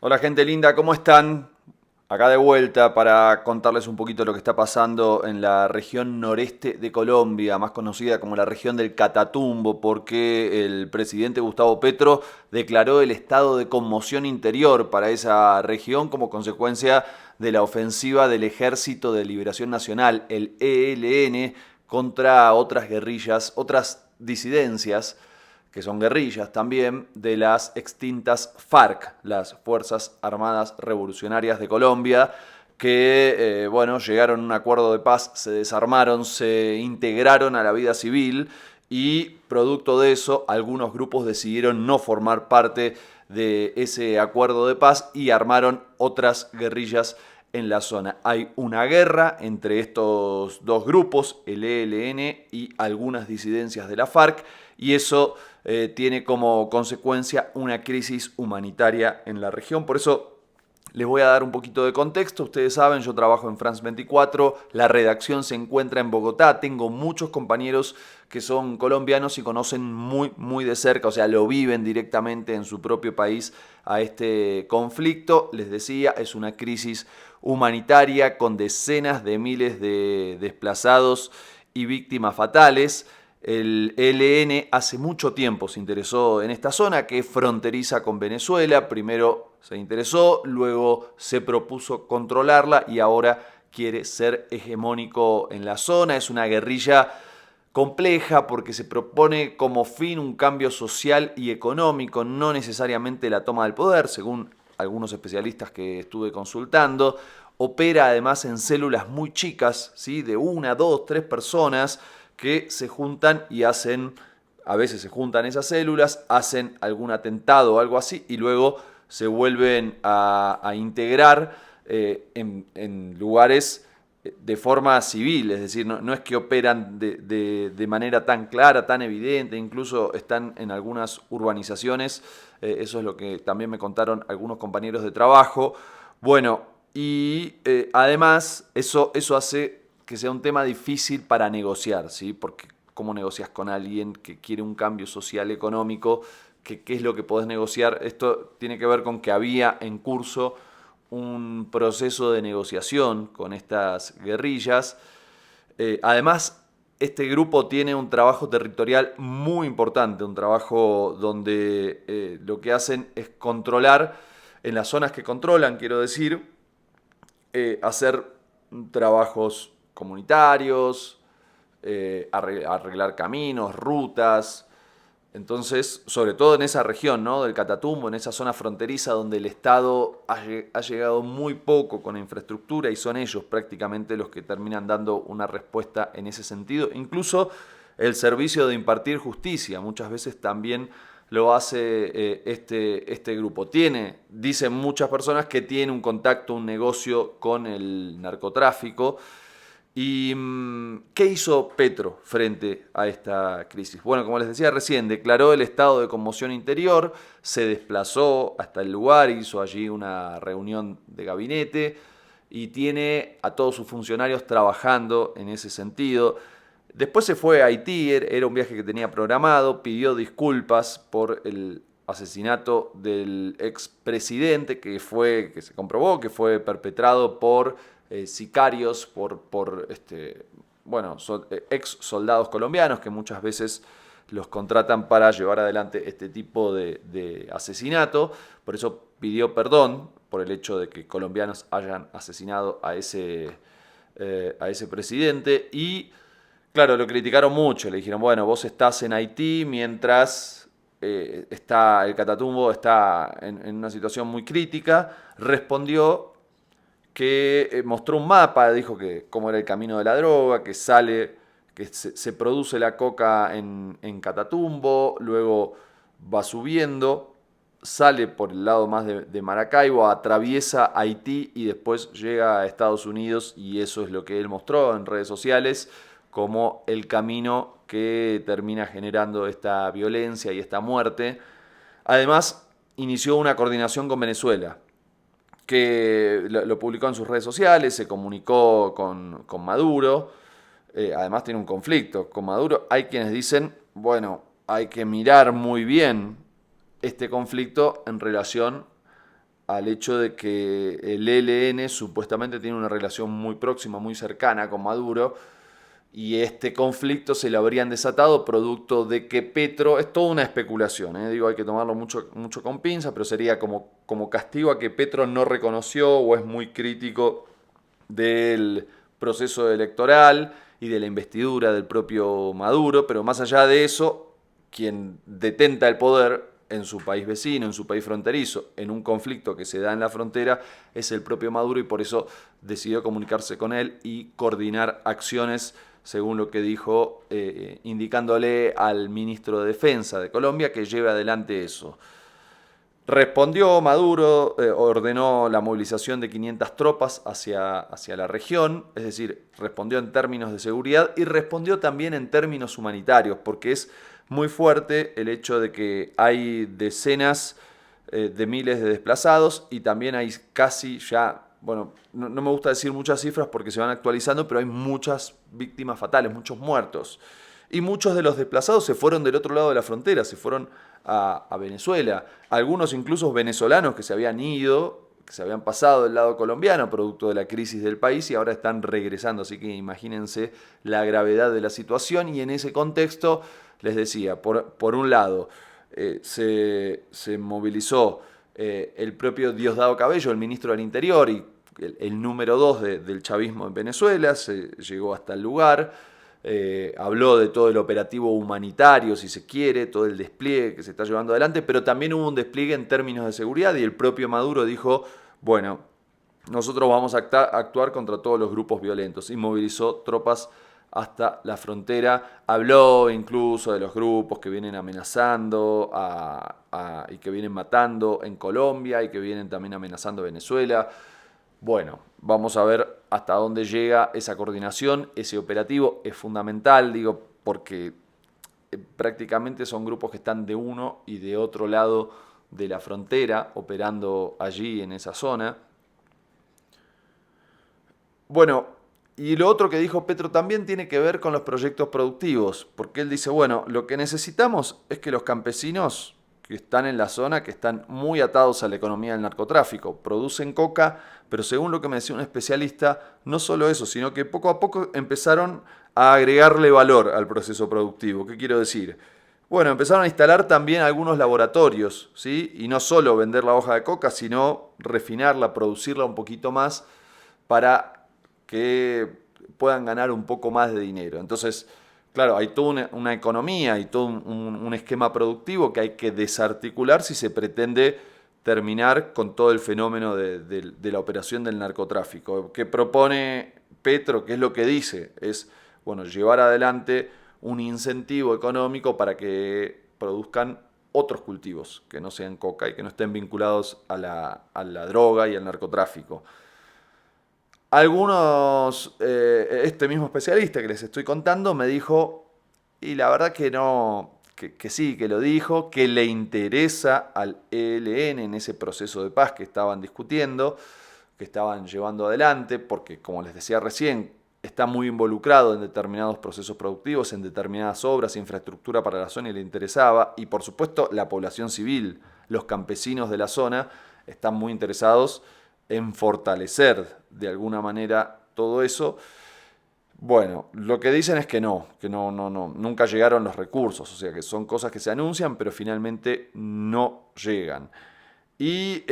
Hola gente linda, ¿cómo están? Acá de vuelta para contarles un poquito lo que está pasando en la región noreste de Colombia, más conocida como la región del Catatumbo, porque el presidente Gustavo Petro declaró el estado de conmoción interior para esa región como consecuencia de la ofensiva del Ejército de Liberación Nacional, el ELN, contra otras guerrillas, otras disidencias que son guerrillas también, de las extintas FARC, las Fuerzas Armadas Revolucionarias de Colombia, que bueno, llegaron a un acuerdo de paz, se desarmaron, se integraron a la vida civil y producto de eso algunos grupos decidieron no formar parte de ese acuerdo de paz y armaron otras guerrillas en la zona. Hay una guerra entre estos dos grupos, el ELN y algunas disidencias de la FARC, y eso tiene como consecuencia una crisis humanitaria en la región. Por eso les voy a dar un poquito de contexto. Ustedes saben, yo trabajo en France 24, la redacción se encuentra en Bogotá, tengo muchos compañeros que son colombianos y conocen muy de cerca, o sea, lo viven directamente en su propio país a este conflicto. Les decía, es una crisis humanitaria con decenas de miles de desplazados y víctimas fatales. El ELN hace mucho tiempo se interesó en esta zona que es fronteriza con Venezuela. Primero se interesó, luego se propuso controlarla y ahora quiere ser hegemónico en la zona. Es una guerrilla compleja porque se propone como fin un cambio social y económico, no necesariamente la toma del poder, según algunos especialistas que estuve consultando. Opera además en células muy chicas, ¿sí? De una, dos, tres personas que se juntan y hacen, a veces se juntan esas células, hacen algún atentado o algo así y luego se vuelven a integrar en lugares de forma civil, es decir, no es que operan de manera tan clara, tan evidente, incluso están en algunas urbanizaciones, eso es lo que también me contaron algunos compañeros de trabajo. Bueno, y además eso hace que sea un tema difícil para negociar, ¿sí? Porque cómo negocias con alguien que quiere un cambio social, económico, qué es lo que podés negociar. Esto tiene que ver con que había en curso un proceso de negociación con estas guerrillas. Además, este grupo tiene un trabajo territorial muy importante, un trabajo donde lo que hacen es controlar, en las zonas que controlan, quiero decir, hacer trabajos comunitarios, arreglar caminos, rutas. Entonces, sobre todo en esa región, ¿no? Del Catatumbo, en esa zona fronteriza donde el Estado ha llegado muy poco con la infraestructura y son ellos prácticamente los que terminan dando una respuesta en ese sentido. Incluso el servicio de impartir justicia muchas veces también lo hace este grupo. Dicen muchas personas que tiene un contacto, un negocio con el narcotráfico. ¿Y qué hizo Petro frente a esta crisis? Bueno, como les decía recién, declaró el estado de conmoción interior, se desplazó hasta el lugar, hizo allí una reunión de gabinete y tiene a todos sus funcionarios trabajando en ese sentido. Después se fue a Haití, era un viaje que tenía programado, pidió disculpas por el asesinato del expresidente que se comprobó que fue perpetrado por sicarios, ex soldados colombianos que muchas veces los contratan para llevar adelante este tipo de asesinato. Por eso pidió perdón por el hecho de que colombianos hayan asesinado a ese presidente y claro, lo criticaron mucho, le dijeron, bueno, vos estás en Haití mientras el Catatumbo está en una situación muy crítica. Respondió que mostró un mapa, dijo que cómo era el camino de la droga, que se produce la coca en Catatumbo, luego va subiendo, sale por el lado más de Maracaibo, atraviesa Haití y después llega a Estados Unidos y eso es lo que él mostró en redes sociales como el camino que termina generando esta violencia y esta muerte. Además, inició una coordinación con Venezuela, que lo publicó en sus redes sociales, se comunicó con Maduro, además tiene un conflicto con Maduro. Hay quienes dicen, bueno, hay que mirar muy bien este conflicto en relación al hecho de que el ELN supuestamente tiene una relación muy próxima, muy cercana con Maduro, y este conflicto se lo habrían desatado producto de que Petro, es toda una especulación, digo, hay que tomarlo mucho, mucho con pinzas, pero sería como castigo a que Petro no reconoció o es muy crítico del proceso electoral y de la investidura del propio Maduro, pero más allá de eso, quien detenta el poder en su país vecino, en su país fronterizo, en un conflicto que se da en la frontera, es el propio Maduro y por eso decidió comunicarse con él y coordinar acciones, según lo que dijo, indicándole al ministro de Defensa de Colombia que lleve adelante eso. Respondió Maduro, ordenó la movilización de 500 tropas hacia la región, es decir, respondió en términos de seguridad y respondió también en términos humanitarios, porque es muy fuerte el hecho de que hay decenas de miles de desplazados y también hay casi ya, bueno, no me gusta decir muchas cifras porque se van actualizando, pero hay muchas víctimas fatales, muchos muertos. Y muchos de los desplazados se fueron del otro lado de la frontera, se fueron a Venezuela. Algunos incluso venezolanos que se habían ido, que se habían pasado del lado colombiano producto de la crisis del país y ahora están regresando. Así que imagínense la gravedad de la situación y en ese contexto, les decía, por un lado, se movilizó el propio Diosdado Cabello, el ministro del Interior y el número 2 del chavismo en Venezuela, se llegó hasta el lugar. Habló de todo el operativo humanitario, si se quiere, todo el despliegue que se está llevando adelante, pero también hubo un despliegue en términos de seguridad y el propio Maduro dijo, bueno, nosotros vamos a actuar contra todos los grupos violentos y movilizó tropas hasta la frontera. Habló incluso de los grupos que vienen amenazando y que vienen matando en Colombia y que vienen también amenazando a Venezuela. Bueno, vamos a ver hasta dónde llega esa coordinación, ese operativo es fundamental, digo, porque prácticamente son grupos que están de uno y de otro lado de la frontera, operando allí en esa zona. Bueno, y lo otro que dijo Petro también tiene que ver con los proyectos productivos, porque él dice, bueno, lo que necesitamos es que los campesinos que están en la zona, que están muy atados a la economía del narcotráfico, producen coca, pero según lo que me decía un especialista, no solo eso, sino que poco a poco empezaron a agregarle valor al proceso productivo. ¿Qué quiero decir? Bueno, empezaron a instalar también algunos laboratorios, ¿sí? Y no solo vender la hoja de coca, sino refinarla, producirla un poquito más para que puedan ganar un poco más de dinero. Entonces, claro, hay toda una economía y todo un esquema productivo que hay que desarticular si se pretende terminar con todo el fenómeno de la operación del narcotráfico. ¿Qué propone Petro? ¿Qué es lo que dice? Es, bueno, llevar adelante un incentivo económico para que produzcan otros cultivos que no sean coca y que no estén vinculados a la droga y al narcotráfico. Algunos, este mismo especialista que les estoy contando me dijo, y la verdad que no, que sí, que lo dijo, que le interesa al ELN en ese proceso de paz que estaban discutiendo, que estaban llevando adelante, porque como les decía recién, está muy involucrado en determinados procesos productivos, en determinadas obras, infraestructura para la zona y le interesaba, y por supuesto la población civil, los campesinos de la zona, están muy interesados en fortalecer de alguna manera todo eso. Bueno, lo que dicen es que no, nunca llegaron los recursos, o sea que son cosas que se anuncian, pero finalmente no llegan. Y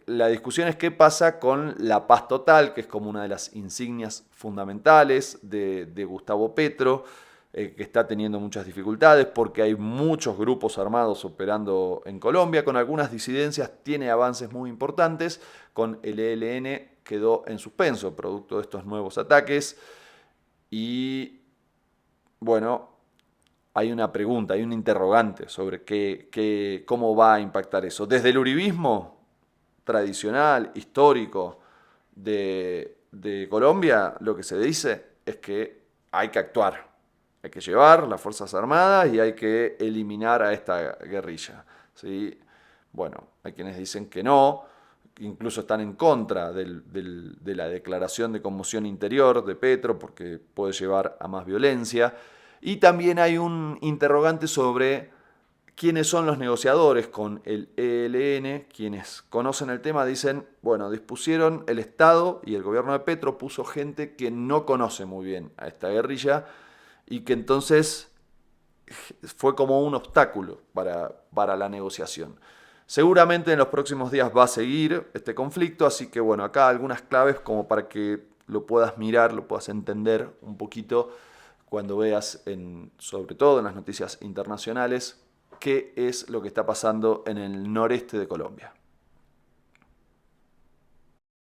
la discusión es qué pasa con la paz total, que es como una de las insignias fundamentales de Gustavo Petro, que está teniendo muchas dificultades porque hay muchos grupos armados operando en Colombia, con algunas disidencias, tiene avances muy importantes, con el ELN quedó en suspenso producto de estos nuevos ataques y bueno, hay una pregunta, hay un interrogante sobre cómo va a impactar eso. Desde el uribismo tradicional, histórico de Colombia, lo que se dice es que hay que actuar, hay que llevar las Fuerzas Armadas y hay que eliminar a esta guerrilla, ¿sí? Bueno, hay quienes dicen que no, que incluso están en contra de la declaración de conmoción interior de Petro porque puede llevar a más violencia. Y también hay un interrogante sobre ¿Quiénes son los negociadores con el ELN? Quienes conocen el tema dicen, bueno, dispusieron el Estado y el gobierno de Petro puso gente que no conoce muy bien a esta guerrilla y que entonces fue como un obstáculo para la negociación. Seguramente en los próximos días va a seguir este conflicto, así que bueno, acá algunas claves como para que lo puedas mirar, lo puedas entender un poquito cuando veas, sobre todo en las noticias internacionales, qué es lo que está pasando en el noreste de Colombia.